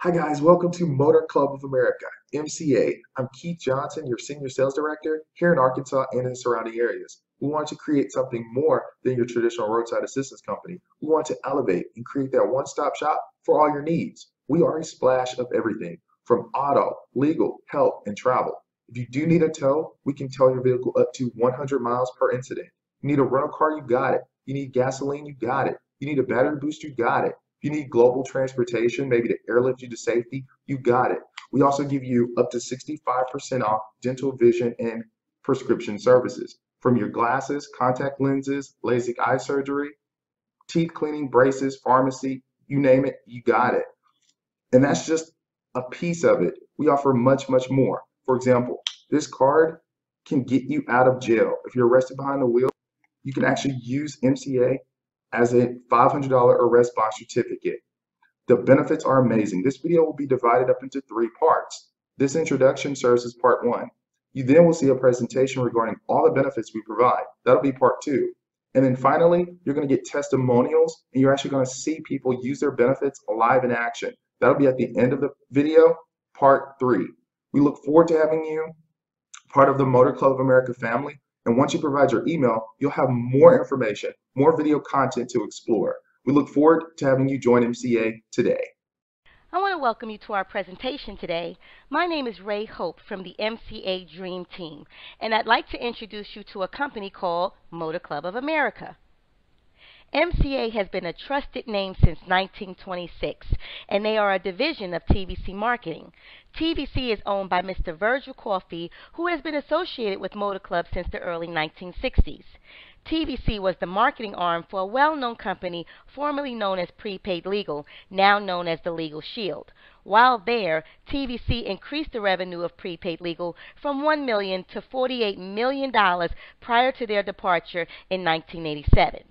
Hi guys, welcome to Motor Club of America, MCA. I'm Keith Johnson, your Senior Sales Director here in Arkansas and in the surrounding areas. We want to create something more than your traditional roadside assistance company. We want to elevate and create that one-stop shop for all your needs. We are a splash of everything from auto, legal, health, and travel. If you do need a tow, we can tow your vehicle up to 100 miles per incident. You need a rental car, you got it. You need gasoline, you got it. You need a battery boost, you got it. If you need global transportation, maybe to airlift you to safety, you got it. We also give you up to 65% off dental, vision, and prescription services. From your glasses, contact lenses, LASIK eye surgery, teeth cleaning, braces, pharmacy, you name it, you got it. And that's just a piece of it. We offer much, much more. For example, this card can get you out of jail. If you're arrested behind the wheel, you can actually use MCA as a $500 arrest bond certificate. The benefits are amazing. This video will be divided up into 3 parts. This introduction serves as part 1. You then will see a presentation regarding all the benefits we provide. That'll be part 2. And then finally, you're going to get testimonials, and you're actually going to see people use their benefits live in action. That'll be at the end of the video, part 3. We look forward to having you part of the Motor Club of America family. And once you provide your email, you'll have more information, more video content to explore. We look forward to having you join MCA today. I want to welcome you to our presentation today. My name is Ray Hope from the MCA Dream Team, and I'd like to introduce you to a company called Motor Club of America. MCA has been a trusted name since 1926, and they are a division of TVC Marketing. TVC is owned by Mr. Virgil Coffey, who has been associated with Motor Club since the early 1960s. TVC was the marketing arm for a well-known company formerly known as Prepaid Legal, now known as the Legal Shield. While there, TVC increased the revenue of Prepaid Legal from $1 million to $48 million prior to their departure in 1987.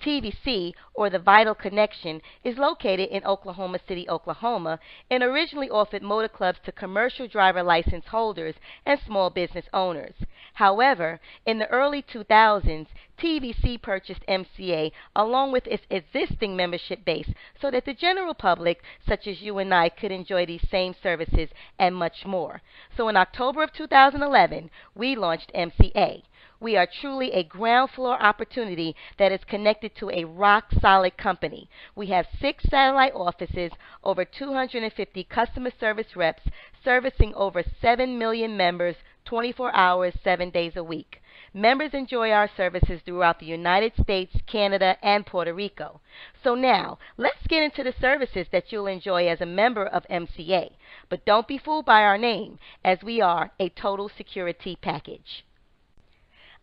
TVC, or the Vital Connection, is located in Oklahoma City, Oklahoma, and originally offered motor clubs to commercial driver license holders and small business owners. However, in the early 2000s, TVC purchased MCA along with its existing membership base so that the general public, such as you and I, could enjoy these same services and much more. So in October of 2011, we launched MCA. We are truly a ground floor opportunity that is connected to a rock-solid company. We have 6 satellite offices, over 250 customer service reps, servicing over 7 million members 24 hours, 7 days a week. Members enjoy our services throughout the United States, Canada, and Puerto Rico. So now, let's get into the services that you'll enjoy as a member of MCA. But don't be fooled by our name, as we are a total security package.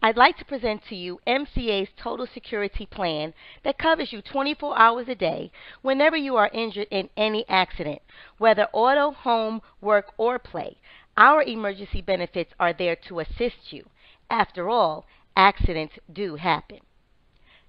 I'd like to present to you MCA's Total Security Plan that covers you 24 hours a day whenever you are injured in any accident, whether auto, home, work, or play. Our emergency benefits are there to assist you. After all, accidents do happen.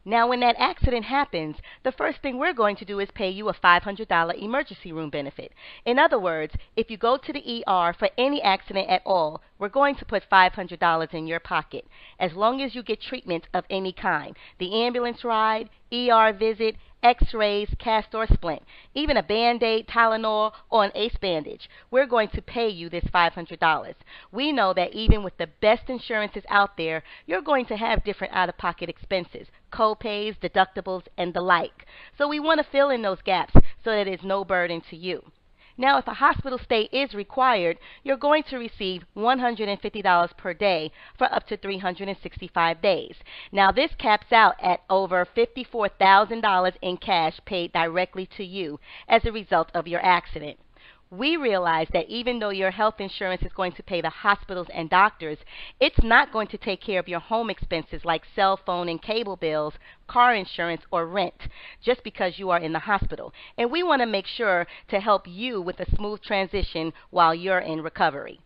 Now, when that accident happens, the first thing we're going to do is pay you a $500 emergency room benefit. In other words, if you go to the ER for any accident at all, we're going to put $500 in your pocket, as long as you get treatment of any kind. The ambulance ride, ER visit, X-rays, cast or splint, even a Band-Aid, Tylenol, or an ACE bandage. We're going to pay you this $500. We know that even with the best insurances out there, you're going to have different out-of-pocket expenses, co-pays, deductibles, and the like. So we want to fill in those gaps so that it's no burden to you. Now, if a hospital stay is required, you're going to receive $150 per day for up to 365 days. Now, this caps out at over $54,000 in cash paid directly to you as a result of your accident. We realize that even though your health insurance is going to pay the hospitals and doctors, it's not going to take care of your home expenses like cell phone and cable bills, car insurance, or rent, just because you are in the hospital. And we want to make sure to help you with a smooth transition while you're in recovery.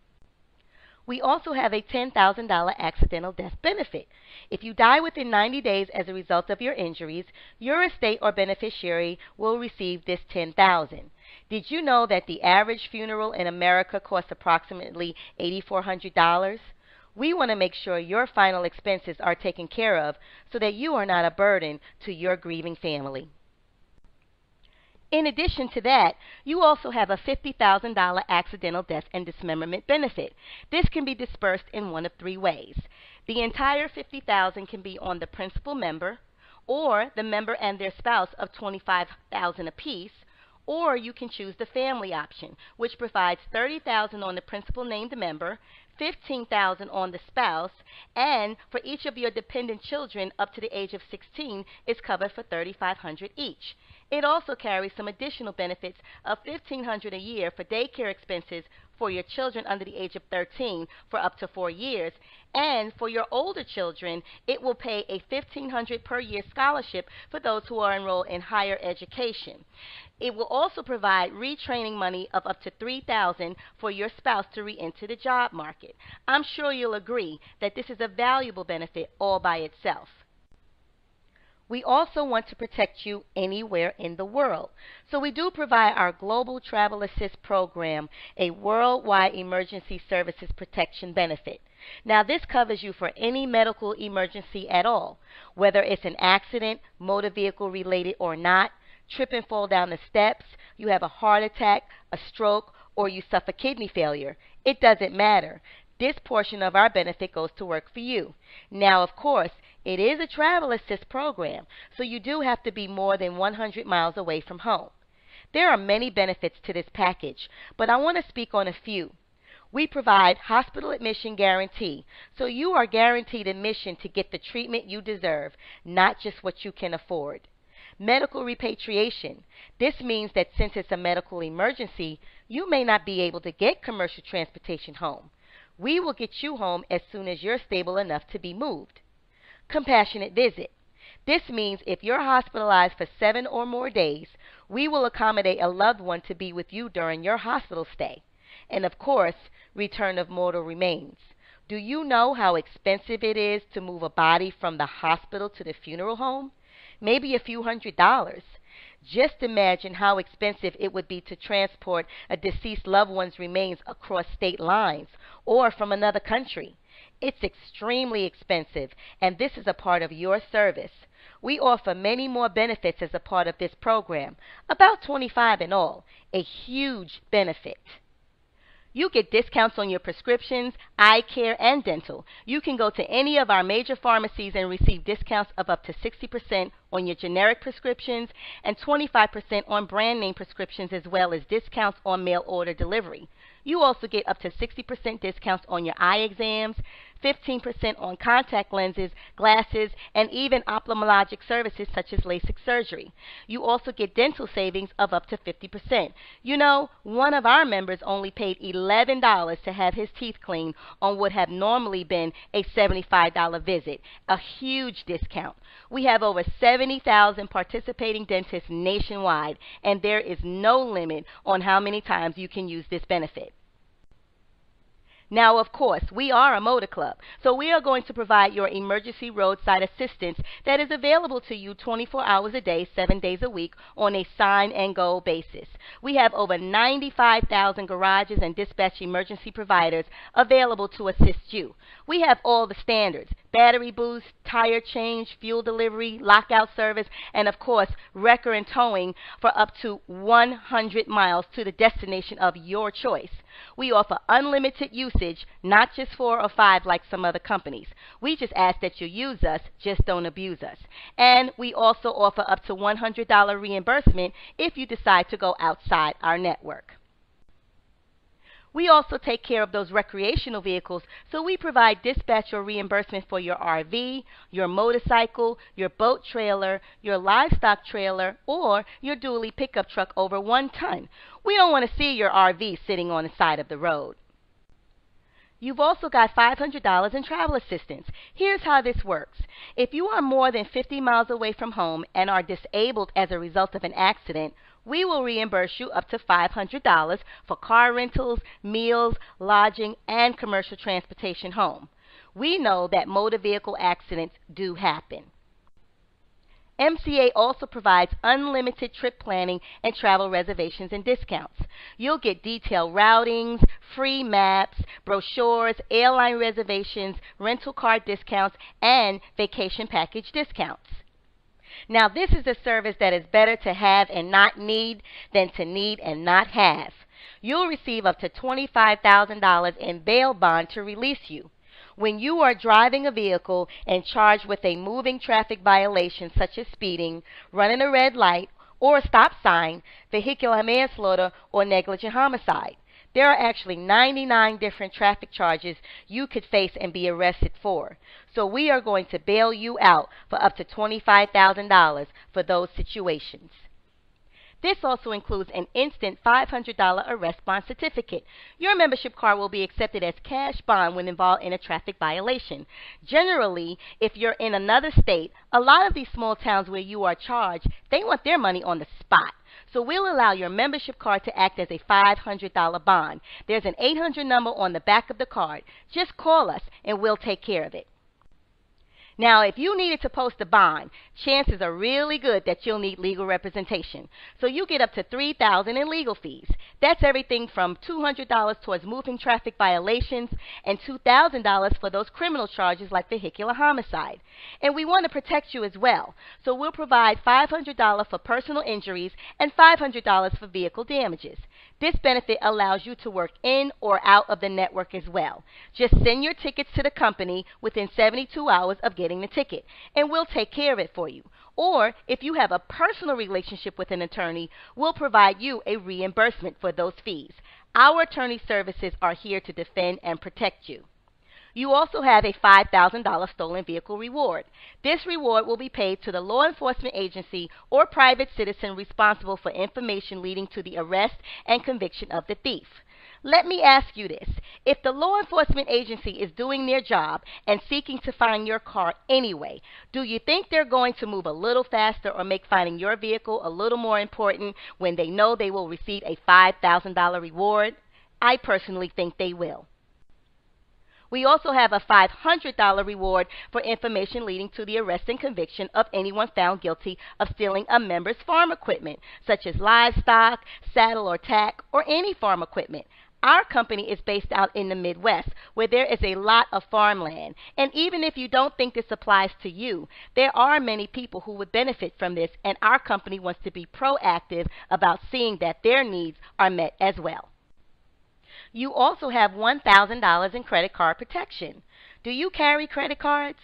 We also have a $10,000 accidental death benefit. If you die within 90 days as a result of your injuries, your estate or beneficiary will receive this $10,000. Did you know that the average funeral in America costs approximately $8,400? We want to make sure your final expenses are taken care of so that you are not a burden to your grieving family. In addition to that, you also have a $50,000 accidental death and dismemberment benefit. This can be dispersed in one of three ways. The entire $50,000 can be on the principal member, or the member and their spouse of $25,000 apiece, or you can choose the family option, which provides $30,000 on the principal named member, $15,000 on the spouse, and for each of your dependent children up to the age of 16 is covered for $3,500 each. It also carries some additional benefits of $1,500 a year for daycare expenses for your children under the age of 13 for up to 4 years, and for your older children, it will pay a $1,500 per year scholarship for those who are enrolled in higher education. It will also provide retraining money of up to $3,000 for your spouse to re-enter the job market. I'm sure you'll agree that this is a valuable benefit all by itself. We also want to protect you anywhere in the world. So we do provide our Global Travel Assist program, a worldwide emergency services protection benefit. Now this covers you for any medical emergency at all, whether it's an accident, motor vehicle related or not, trip and fall down the steps, you have a heart attack, a stroke, or you suffer kidney failure. It doesn't matter. This portion of our benefit goes to work for you. Now, of course, it is a travel assist program, so you do have to be more than 100 miles away from home. There are many benefits to this package, but I want to speak on a few. We provide hospital admission guarantee, so you are guaranteed admission to get the treatment you deserve, not just what you can afford. Medical repatriation. This means that since it's a medical emergency, you may not be able to get commercial transportation home. We will get you home as soon as you're stable enough to be moved. Compassionate visit. This means if you're hospitalized for 7 or more days, we will accommodate a loved one to be with you during your hospital stay. And of course, return of mortal remains. Do you know how expensive it is to move a body from the hospital to the funeral home? Maybe a few $100s. Just imagine how expensive it would be to transport a deceased loved one's remains across state lines or from another country. It's extremely expensive, and this is a part of your service. We offer many more benefits as a part of this program, about 25 in all, a huge benefit. You get discounts on your prescriptions, eye care, and dental. You can go to any of our major pharmacies and receive discounts of up to 60% on your generic prescriptions and 25% on brand name prescriptions, as well as discounts on mail order delivery. You also get up to 60% discounts on your eye exams, 15% on contact lenses, glasses, and even ophthalmologic services such as LASIK surgery. You also get dental savings of up to 50%. You know, one of our members only paid $11 to have his teeth cleaned on what would have normally been a $75 visit, a huge discount. We have over 70,000 participating dentists nationwide, and there is no limit on how many times you can use this benefit. Now, of course, we are a motor club, so we are going to provide your emergency roadside assistance that is available to you 24 hours a day, 7 days a week on a sign-and-go basis. We have over 95,000 garages and dispatch emergency providers available to assist you. We have all the standards: battery boost, tire change, fuel delivery, lockout service, and of course, wrecker and towing for up to 100 miles to the destination of your choice. We offer unlimited usage, not just 4 or 5 like some other companies. We just ask that you use us, just don't abuse us. And we also offer up to $100 reimbursement if you decide to go outside our network. We also take care of those recreational vehicles, so we provide dispatch or reimbursement for your RV, your motorcycle, your boat trailer, your livestock trailer, or your dually pickup truck over 1 ton. We don't want to see your RV sitting on the side of the road. You've also got $500 in travel assistance. Here's how this works. If you are more than 50 miles away from home and are disabled as a result of an accident, we will reimburse you up to $500 for car rentals, meals, lodging, and commercial transportation home. We know that motor vehicle accidents do happen. MCA also provides unlimited trip planning and travel reservations and discounts. You'll get detailed routings, free maps, brochures, airline reservations, rental car discounts, and vacation package discounts. Now, this is a service that is better to have and not need than to need and not have. You'll receive up to $25,000 in bail bond to release you. When you are driving a vehicle and charged with a moving traffic violation such as speeding, running a red light or a stop sign, vehicular manslaughter, or negligent homicide. There are actually 99 different traffic charges you could face and be arrested for. So we are going to bail you out for up to $25,000 for those situations. This also includes an instant $500 arrest bond certificate. Your membership card will be accepted as cash bond when involved in a traffic violation. Generally, if you're in another state, a lot of these small towns where you are charged, they want their money on the spot. So we'll allow your membership card to act as a $500 bond. There's an 800 number on the back of the card. Just call us and we'll take care of it. Now, if you needed to post a bond, chances are really good that you'll need legal representation. So you get up to $3,000 in legal fees. That's everything from $200 towards moving traffic violations and $2,000 for those criminal charges like vehicular homicide. And we want to protect you as well. So we'll provide $500 for personal injuries and $500 for vehicle damages. This benefit allows you to work in or out of the network as well. Just send your tickets to the company within 72 hours of getting the ticket, and we'll take care of it for you. Or, if you have a personal relationship with an attorney, we'll provide you a reimbursement for those fees. Our attorney services are here to defend and protect you. You also have a $5,000 stolen vehicle reward. This reward will be paid to the law enforcement agency or private citizen responsible for information leading to the arrest and conviction of the thief. Let me ask you this. If the law enforcement agency is doing their job and seeking to find your car anyway, do you think they're going to move a little faster or make finding your vehicle a little more important when they know they will receive a $5,000 reward? I personally think they will. We also have a $500 reward for information leading to the arrest and conviction of anyone found guilty of stealing a member's farm equipment, such as livestock, saddle or tack, or any farm equipment. Our company is based out in the Midwest, where there is a lot of farmland. And even if you don't think this applies to you, there are many people who would benefit from this, and our company wants to be proactive about seeing that their needs are met as well. You also have $1,000 in credit card protection. Do you carry credit cards?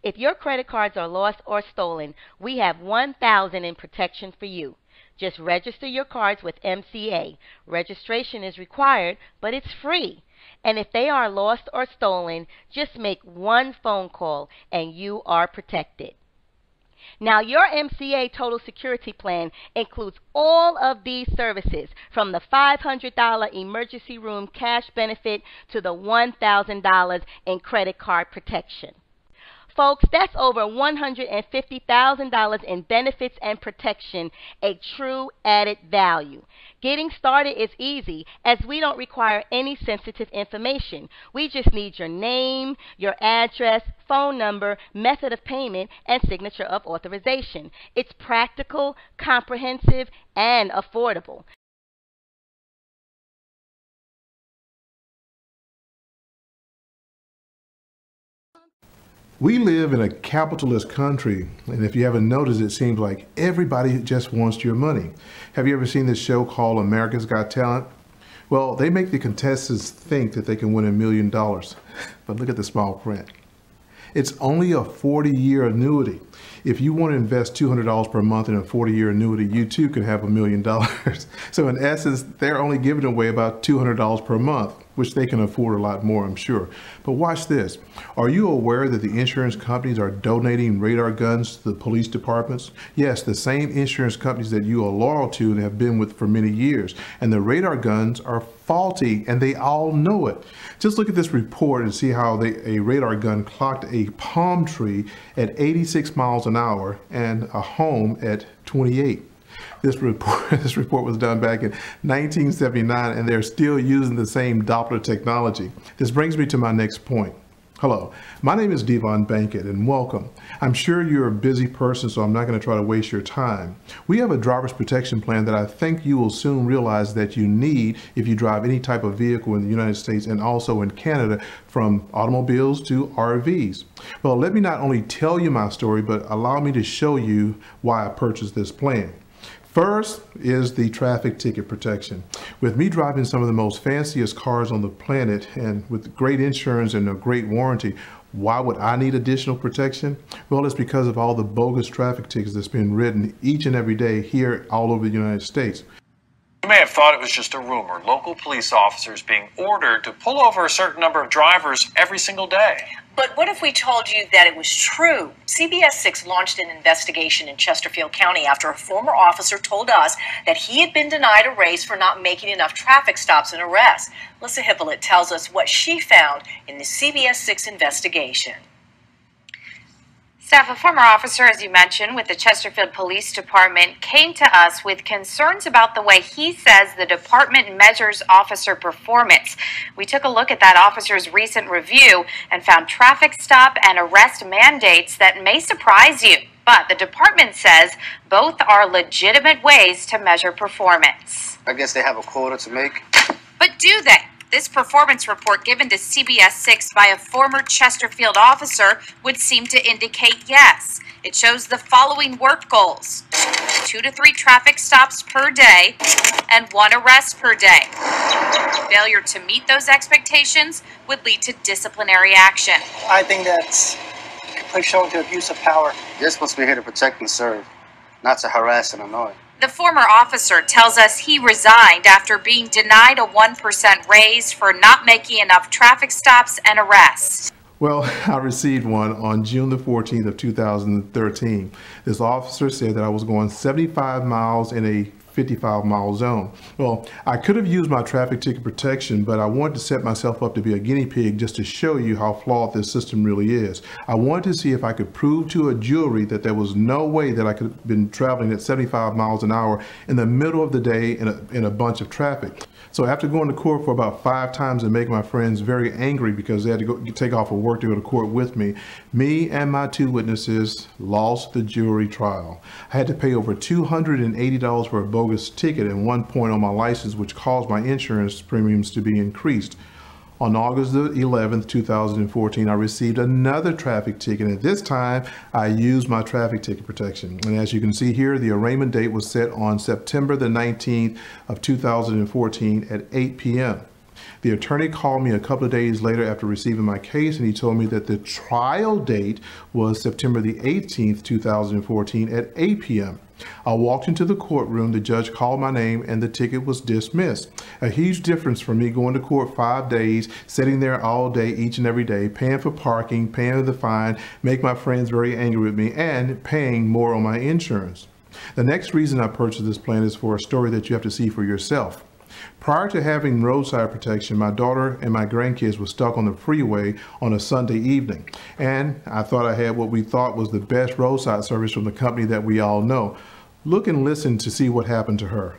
If your credit cards are lost or stolen, we have $1,000 in protection for you. Just register your cards with MCA. Registration is required, but it's free. And if they are lost or stolen, just make one phone call and you are protected. Now, your MCA Total Security Plan includes all of these services, from the $500 emergency room cash benefit to the $1,000 in credit card protection. Folks, that's over $150,000 in benefits and protection, a true added value. Getting started is easy, as we don't require any sensitive information. We just need your name, your address, phone number, method of payment, and signature of authorization. It's practical, comprehensive, and affordable. We live in a capitalist country, and if you haven't noticed, it seems like everybody just wants your money. Have you ever seen this show called America's Got Talent? Well, they make the contestants think that they can win $1 million, but look at the small print. It's only a 40-year annuity. If you want to invest $200 per month in a 40-year annuity, you too can have $1 million. So in essence, they're only giving away about $200 per month, which they can afford a lot more, I'm sure. But watch this. Are you aware that the insurance companies are donating radar guns to the police departments? Yes, the same insurance companies that you are loyal to and have been with for many years. And the radar guns are faulty, and they all know it. Just look at this report and see how a radar gun clocked a palm tree at 86 miles an hour and a home at 28. This report was done back in 1979, and they're still using the same Doppler technology. This brings me to my next point. Hello, my name is Devon Bankett and welcome. I'm sure you're a busy person, so I'm not going to try to waste your time. We have a driver's protection plan that I think you will soon realize that you need if you drive any type of vehicle in the United States and also in Canada, from automobiles to RVs. Well, let me not only tell you my story, but allow me to show you why I purchased this plan. First is the traffic ticket protection. With me driving some of the most fanciest cars on the planet and with great insurance and a great warranty, why would I need additional protection? Well, it's because of all the bogus traffic tickets that's been written each and every day here all over the United States. You may have thought it was just a rumor. Local police officers being ordered to pull over a certain number of drivers every single day. But what if we told you that it was true? CBS 6 launched an investigation in Chesterfield County after a former officer told us that he had been denied a raise for not making enough traffic stops and arrests. Lisa Hippolyte tells us what she found in the CBS 6 investigation. Staff, a former officer, as you mentioned, with the Chesterfield Police Department came to us with concerns about the way he says the department measures officer performance. We took a look at that officer's recent review and found traffic stop and arrest mandates that may surprise you. But the department says both are legitimate ways to measure performance. I guess they have a quota to make. But do they? This performance report given to CBS 6 by a former Chesterfield officer would seem to indicate yes. It shows the following work goals: 2 to 3 traffic stops per day and 1 arrest per day. Failure to meet those expectations would lead to disciplinary action. I think that's showing to abuse of power. You're supposed to be here to protect and serve, not to harass and annoy. The former officer tells us he resigned after being denied a 1% raise for not making enough traffic stops and arrests. Well, I received one on June the 14th of 2013. This officer said that I was going 75 miles in a 55-mile zone. Well, I could have used my traffic ticket protection, but I wanted to set myself up to be a guinea pig just to show you how flawed this system really is. I wanted to see if I could prove to a jury that there was no way that I could have been traveling at 75 miles an hour in the middle of the day in a bunch of traffic. So after going to court for about 5 times and making my friends very angry because they had to go take off of work to go to court with me, me and my 2 witnesses lost the jury trial. I had to pay over $280 for a bogus ticket and 1 point on my license, which caused my insurance premiums to be increased. On August the 11th, 2014, I received another traffic ticket, and this time I used my traffic ticket protection. And as you can see here, the arraignment date was set on September the 19th of 2014 at 8 p.m. The attorney called me a couple of days later after receiving my case, and he told me that the trial date was September the 18th, 2014 at 8 p.m. I walked into the courtroom, the judge called my name, and the ticket was dismissed. A huge difference from me going to court 5 days, sitting there all day, each and every day, paying for parking, paying the fine, make my friends very angry with me, and paying more on my insurance. The next reason I purchased this plan is for a story that you have to see for yourself. Prior to having roadside protection, my daughter and my grandkids were stuck on the freeway on a Sunday evening. And I thought I had what we thought was the best roadside service from the company that we all know. Look and listen to see what happened to her.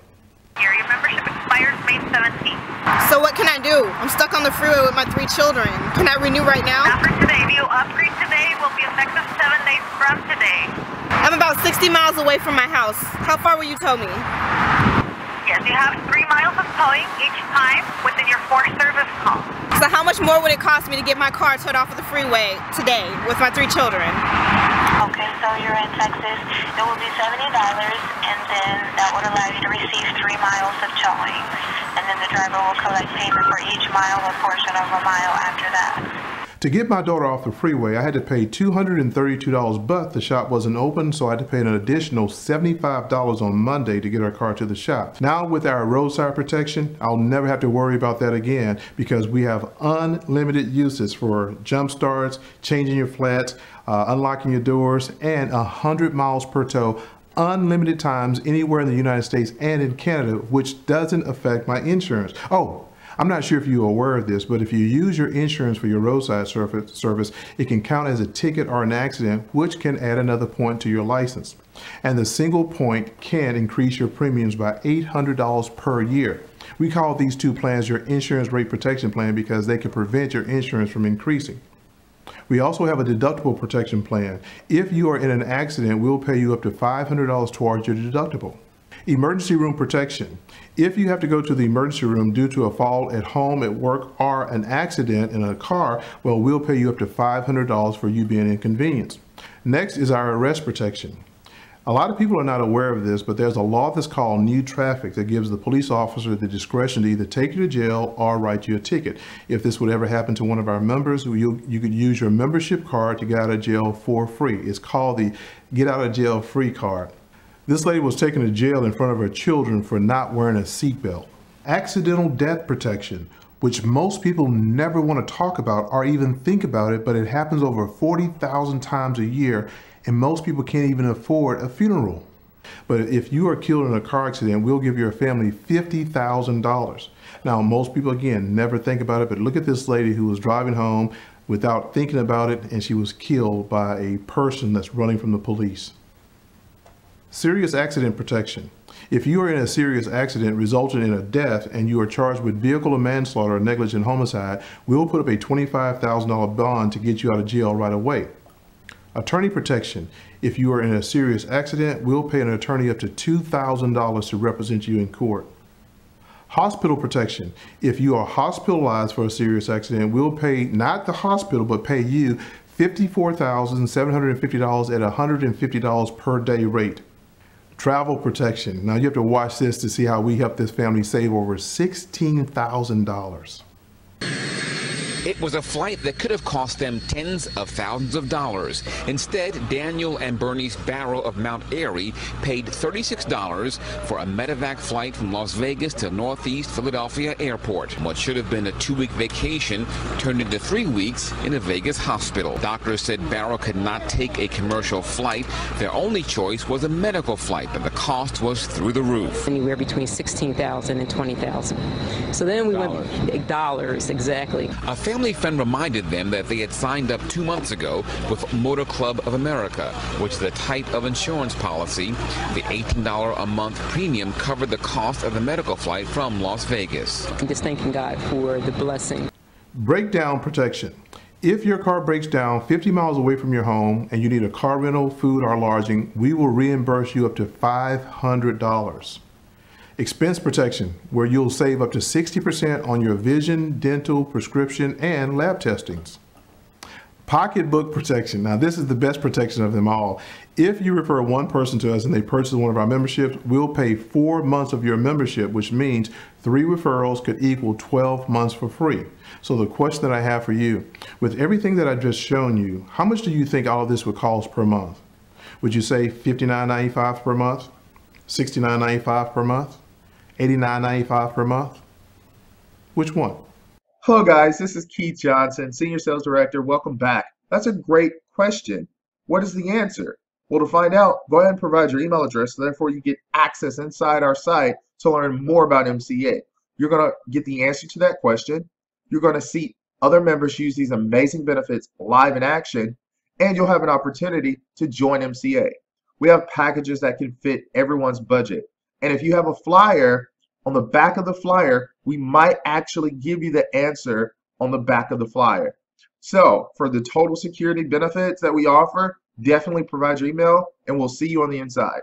Your membership expires May 17th. So what can I do? I'm stuck on the freeway with my 3 children. Can I renew right now? Not for today. If you upgrade today, will be effective 7 days from today. I'm about 60 miles away from my house. How far will you tow me? Yes, you have 3 miles of towing each time within your 4 service calls. So how much more would it cost me to get my car towed off of the freeway today with my 3 children? Okay, so you're in Texas. It will be $70, and then that would allow you to receive 3 miles of towing. And then the driver will collect payment for each mile or portion of a mile after that. To get my daughter off the freeway, I had to pay $232, but the shop wasn't open, so I had to pay an additional $75 on Monday to get our car to the shop. Now with our roadside protection, I'll never have to worry about that again because we have unlimited uses for jump starts, changing your flats, unlocking your doors, and 100 miles per tow, unlimited times anywhere in the United States and in Canada, which doesn't affect my insurance. Oh, I'm not sure if you're aware of this, but if you use your insurance for your roadside service, it can count as a ticket or an accident, which can add another point to your license. And the single point can increase your premiums by $800 per year. We call these 2 plans your insurance rate protection plan because they can prevent your insurance from increasing. We also have a deductible protection plan. If you are in an accident, we'll pay you up to $500 towards your deductible. Emergency room protection. If you have to go to the emergency room due to a fall at home, at work, or an accident in a car, well, we'll pay you up to $500 for you being inconvenienced. Next is our arrest protection. A lot of people are not aware of this, but there's a law that's called new traffic that gives the police officer the discretion to either take you to jail or write you a ticket. If this would ever happen to one of our members, you could use your membership card to get out of jail for free. It's called the Get Out of Jail Free card. This lady was taken to jail in front of her children for not wearing a seatbelt. Accidental death protection, which most people never want to talk about or even think about it, but it happens over 40,000 times a year, and most people can't even afford a funeral. But if you are killed in a car accident, we'll give your family $50,000. Now, most people, again, never think about it, but look at this lady who was driving home without thinking about it, and she was killed by a person that's running from the police. Serious accident protection. If you are in a serious accident resulting in a death and you are charged with vehicular manslaughter or negligent homicide, we'll put up a $25,000 bond to get you out of jail right away. Attorney protection. If you are in a serious accident, we'll pay an attorney up to $2,000 to represent you in court. Hospital protection. If you are hospitalized for a serious accident, we'll pay not the hospital, but pay you $54,750 at $150 per day rate. Travel protection. Now you have to watch this to see how we help this family save over $16,000. It was a flight that could have cost them tens of thousands of dollars. Instead, Daniel and Bernice Barrow of Mount Airy paid $36 for a medevac flight from Las Vegas to Northeast Philadelphia Airport. What should have been a 2-week vacation turned into 3 weeks in a Vegas hospital. Doctors said Barrow could not take a commercial flight. Their only choice was a medical flight, but the cost was through the roof. Anywhere between $16,000 and $20,000. So then we went dollars, exactly. A family friend reminded them that they had signed up 2 months ago with Motor Club of America, which is a type of insurance policy. The $18 a month premium covered the cost of the medical flight from Las Vegas. I'm just thanking God for the blessing. Breakdown protection. If your car breaks down 50 miles away from your home and you need a car rental, food, or lodging, we will reimburse you up to $500. Expense protection, where you'll save up to 60% on your vision, dental, prescription, and lab testings. Pocketbook protection. Now this is the best protection of them all. If you refer one person to us and they purchase one of our memberships, we'll pay 4 months of your membership, which means 3 referrals could equal 12 months for free. So the question that I have for you, with everything that I've just shown you, how much do you think all of this would cost per month? Would you say $59.95 per month? $69.95 per month? $89.95 per month? Which one? Hello guys, this is Keith Johnson, Senior Sales Director. Welcome back. That's a great question. What is the answer? Well, to find out, go ahead and provide your email address, so therefore you get access inside our site to learn more about MCA. You're going to get the answer to that question. You're going to see other members use these amazing benefits live in action, and you'll have an opportunity to join MCA. We have packages that can fit everyone's budget. And if you have a flyer, on the back of the flyer, we might actually give you the answer on the back of the flyer. So for the total security benefits that we offer, definitely provide your email and we'll see you on the inside.